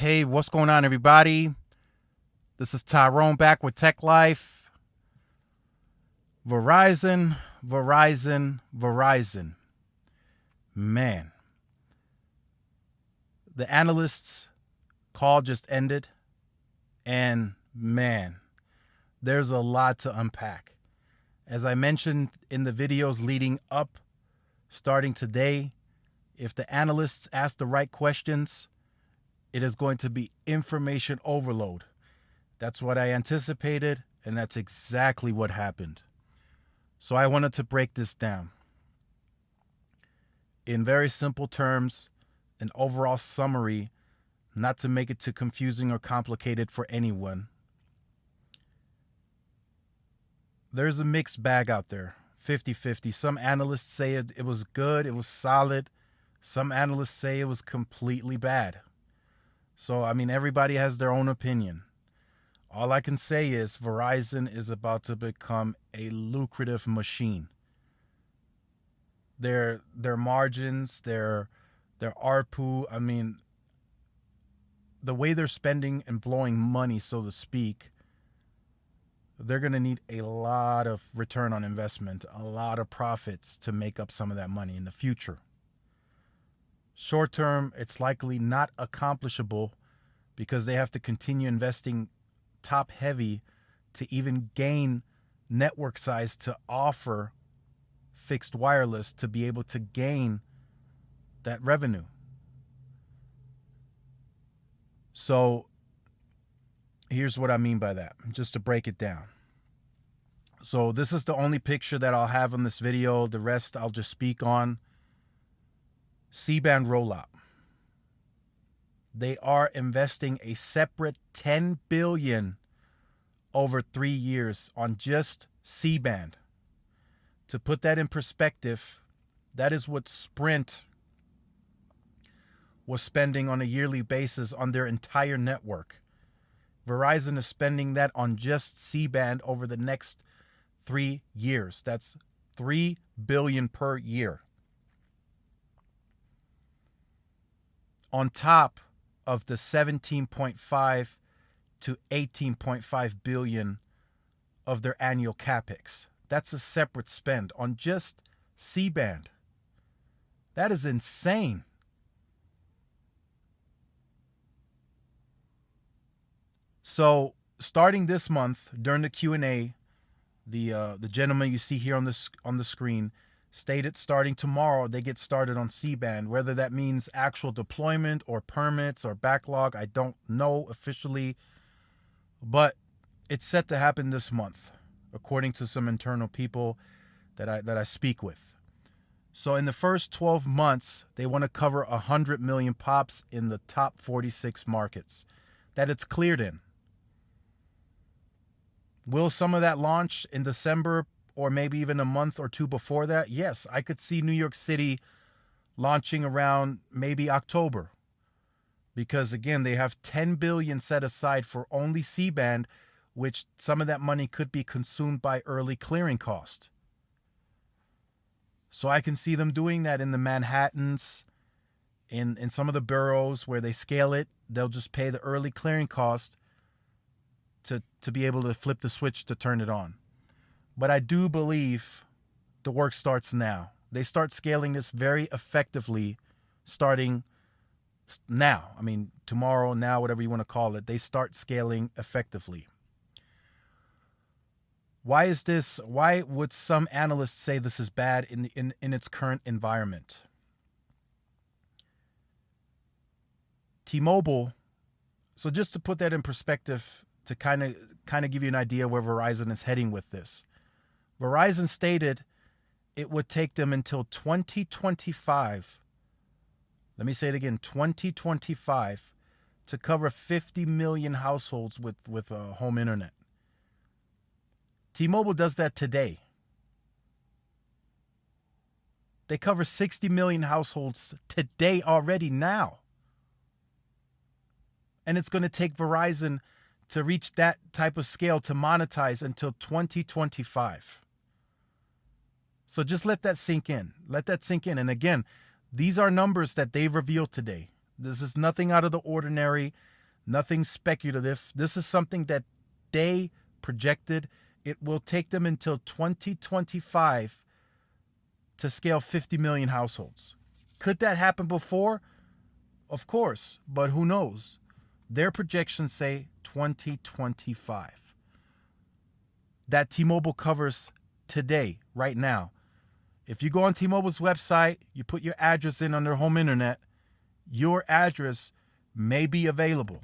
Hey, what's going on, everybody? This is Tyrone back with Tech Life. Verizon, Verizon, Verizon. Man, the analysts' call just ended, and man, there's a lot to unpack. As I mentioned in the videos leading up, starting today, if the analysts ask the right questions, it is going to be information overload. That's what I anticipated, and that's exactly what happened. So I wanted to break this down. In very simple terms, an overall summary, not to make it too confusing or complicated for anyone. There's a mixed bag out there, 50-50. Some analysts say it was good, it was solid. Some analysts say it was completely bad. So, everybody has their own opinion. All I can say is Verizon is about to become a lucrative machine. Their margins, their ARPU, the way they're spending and blowing money, so to speak, they're going to need a lot of return on investment, a lot of profits to make up some of that money in the future. Short term, it's likely not accomplishable because they have to continue investing top heavy to even gain network size to offer fixed wireless to be able to gain that revenue. So here's what I mean by that, just to break it down. So this is the only picture that I'll have in this video. The rest I'll just speak on. C-band rollout. They are investing a separate $10 billion over 3 years on just C-band. To put that in perspective, that is what Sprint was spending on a yearly basis on their entire network. Verizon is spending that on just C-band over the next 3 years. That's $3 billion per year. On top of the 17.5 to 18.5 billion of their annual capex. That's a separate spend on just C-band. That is insane. So, starting this month during the Q&A, the gentleman you see here on the screen stated starting tomorrow they get started on C-band. Whether that means actual deployment or permits or backlog, I don't know officially, but it's set to happen this month, according to some internal people that I speak with. So in the first 12 months, they want to cover 100 million pops in the top 46 markets that it's cleared in. Will some of that launch in December or maybe even a month or two before that? Yes, I could see New York City launching around maybe October. Because again, they have $10 billion set aside for only C-band, which some of that money could be consumed by early clearing cost. So I can see them doing that in the Manhattans, in some of the boroughs where they scale it. They'll just pay the early clearing cost to be able to flip the switch to turn it on. But I do believe the work starts now. They start scaling this very effectively starting now. Tomorrow, now, whatever you want to call it. They start scaling effectively. Why is this? Why would some analysts say this is bad in its current environment? T-Mobile, so just to put that in perspective, to kind of give you an idea where Verizon is heading with this. Verizon stated it would take them until 2025. Let me say it again, 2025, to cover 50 million households with home internet. T-Mobile does that today. They cover 60 million households today already now. And it's going to take Verizon to reach that type of scale to monetize until 2025. So just let that sink in. Let that sink in. And again, these are numbers that they've revealed today. This is nothing out of the ordinary. Nothing speculative. This is something that they projected. It will take them until 2025 to scale 50 million households. Could that happen before? Of course, but who knows? Their projections say 2025. That T-Mobile covers today, right now. If you go on T-Mobile's website, you put your address in on their home internet, your address may be available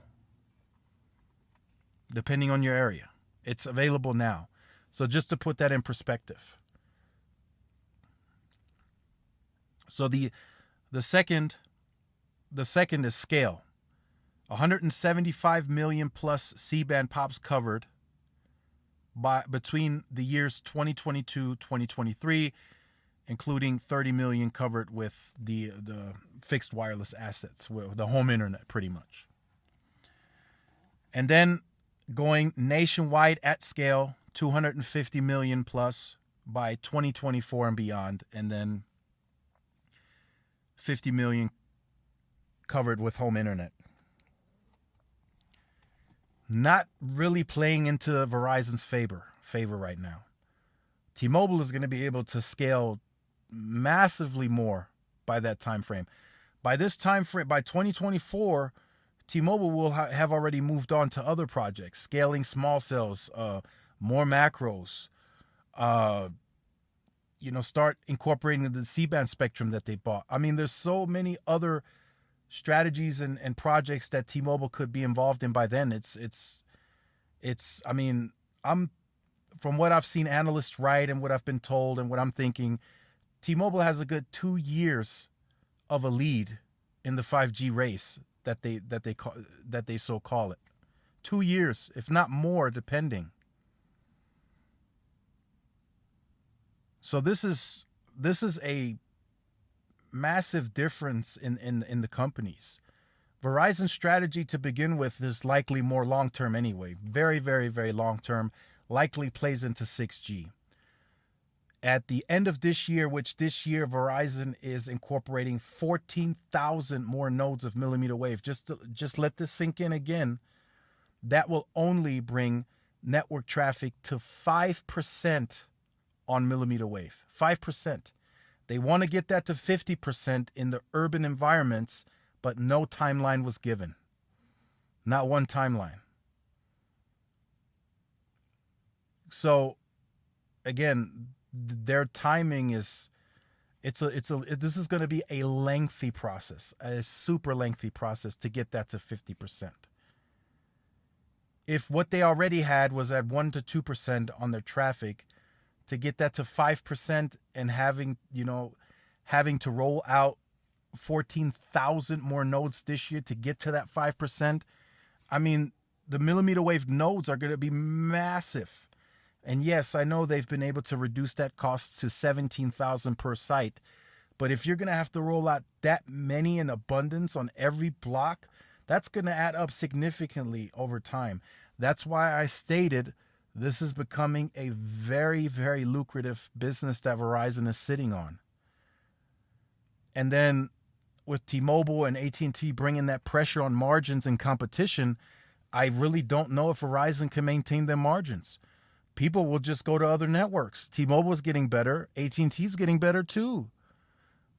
depending on your area. It's available now. So just to put that in perspective. So the second is scale. 175 million plus C-band pops covered between the years 2022-2023, including 30 million covered with the fixed wireless assets, the home internet pretty much. And then going nationwide at scale, 250 million plus by 2024 and beyond, and then 50 million covered with home internet. Not really playing into Verizon's favor right now. T-Mobile is going to be able to scale massively more by that time frame. By this time frame, by 2024, T-Mobile will have already moved on to other projects, scaling small cells, more macros, start incorporating the C-band spectrum that they bought. I mean, there's so many other strategies and projects that T-Mobile could be involved in by then. I mean, from what I've seen analysts write and what I've been told and what I'm thinking, T-Mobile has a good 2 years of a lead in the 5G race that they so call it. 2 years, if not more, depending. So this is a massive difference in the companies. Verizon's strategy to begin with is likely more long-term anyway. Very, very, very long-term. Likely plays into 6G. At the end of this year, which this year Verizon is incorporating 14,000 more nodes of millimeter wave. Just let this sink in again. That will only bring network traffic to 5% on millimeter wave. 5%. They want to get that to 50% in the urban environments, but no timeline was given. Not one timeline. So, again, their timing is, this is going to be a lengthy process, a super lengthy process to get that to 50%. If what they already had was at 1 to 2% on their traffic, to get that to 5% and having to roll out 14,000 more nodes this year to get to that 5%, I mean, the millimeter wave nodes are going to be massive. And yes, I know they've been able to reduce that cost to 17,000 per site. But if you're going to have to roll out that many in abundance on every block, that's going to add up significantly over time. That's why I stated this is becoming a very, very lucrative business that Verizon is sitting on. And then with T-Mobile and AT&T bringing that pressure on margins and competition, I really don't know if Verizon can maintain their margins. People will just go to other networks. T-Mobile is getting better. AT&T is getting better too.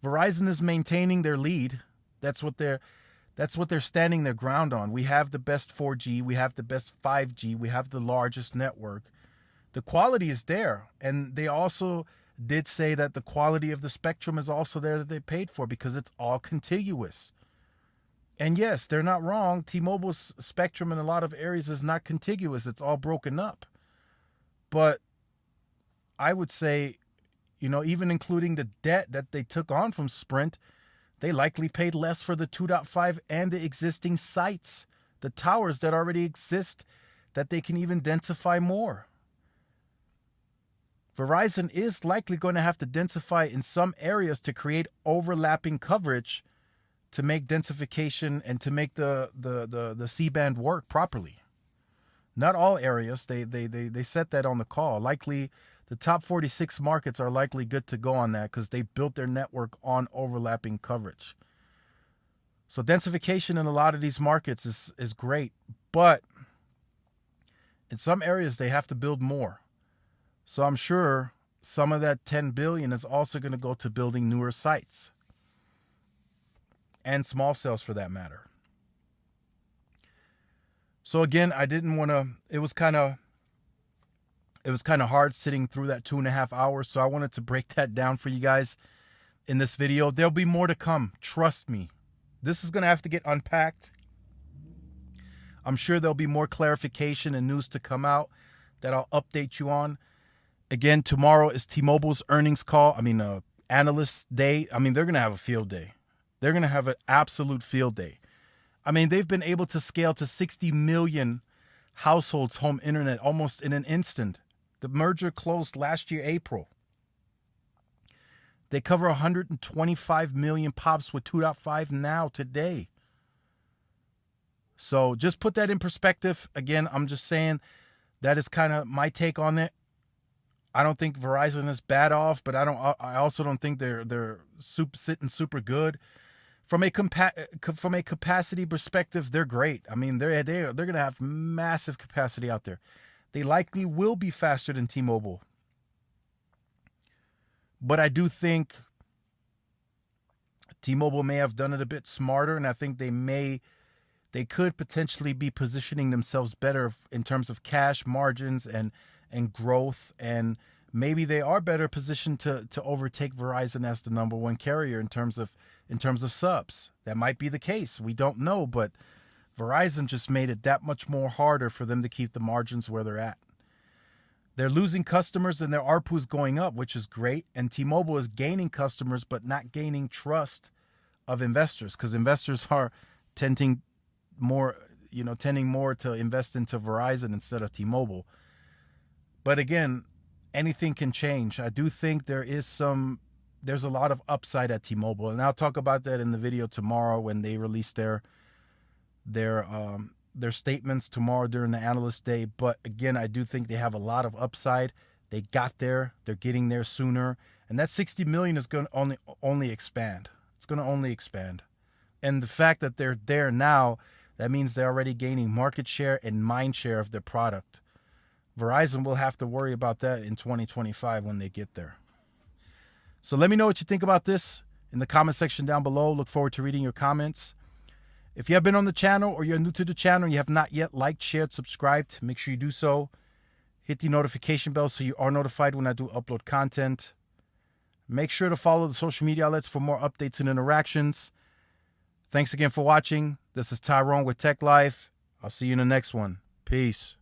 Verizon is maintaining their lead. That's what they're standing their ground on. We have the best 4G. We have the best 5G. We have the largest network. The quality is there. And they also did say that the quality of the spectrum is also there that they paid for because it's all contiguous. And yes, they're not wrong. T-Mobile's spectrum in a lot of areas is not contiguous. It's all broken up. But I would say, even including the debt that they took on from Sprint, they likely paid less for the 2.5 and the existing sites, the towers that already exist, that they can even densify more. Verizon is likely going to have to densify in some areas to create overlapping coverage to make densification and to make the C-band work properly. Not all areas. They set that on the call. Likely, the top 46 markets are likely good to go on that because they built their network on overlapping coverage. So densification in a lot of these markets is great, but in some areas they have to build more. So I'm sure some of that 10 billion is also going to go to building newer sites and small cells for that matter. So again, I didn't want to, it was kind of hard sitting through that 2.5 hours. So I wanted to break that down for you guys in this video. There'll be more to come. Trust me. This is going to have to get unpacked. I'm sure there'll be more clarification and news to come out that I'll update you on. Again, tomorrow is T-Mobile's earnings call. Analyst day. They're going to have a field day. They're going to have an absolute field day. They've been able to scale to 60 million households home internet almost in an instant. The merger closed last year, April. They cover 125 million pops with 2.5 now today. So just put that in perspective. Again, I'm just saying that is kind of my take on it. I don't think Verizon is bad off, but I also don't think they're sitting super good. From a capacity perspective, they're great. They're going to have massive capacity out there. They likely will be faster than T-Mobile. But I do think T-Mobile may have done it a bit smarter, and I think they could potentially be positioning themselves better in terms of cash margins and growth, and maybe they are better positioned to overtake Verizon as the number one carrier in terms of subs. That might be the case. We don't know, but Verizon just made it that much more harder for them to keep the margins where they're at. They're losing customers and their ARPU is going up, which is great. And T-Mobile is gaining customers, but not gaining trust of investors, because investors are tending more to invest into Verizon instead of T-Mobile. But again, anything can change. I do think there's a lot of upside at T-Mobile, and I'll talk about that in the video tomorrow when they release their statements tomorrow during the analyst day. But again, I do think they have a lot of upside. They got there. They're getting there sooner, and that 60 million is going to only expand. It's going to only expand, and the fact that they're there now, that means they're already gaining market share and mind share of their product. Verizon will have to worry about that in 2025 when they get there. So let me know what you think about this in the comment section down below. Look forward to reading your comments. If you have been on the channel or you're new to the channel and you have not yet liked, shared, subscribed, make sure you do so. Hit the notification bell so you are notified when I do upload content. Make sure to follow the social media outlets for more updates and interactions. Thanks again for watching. This is Tyrone with Tech Life. I'll see you in the next one. Peace.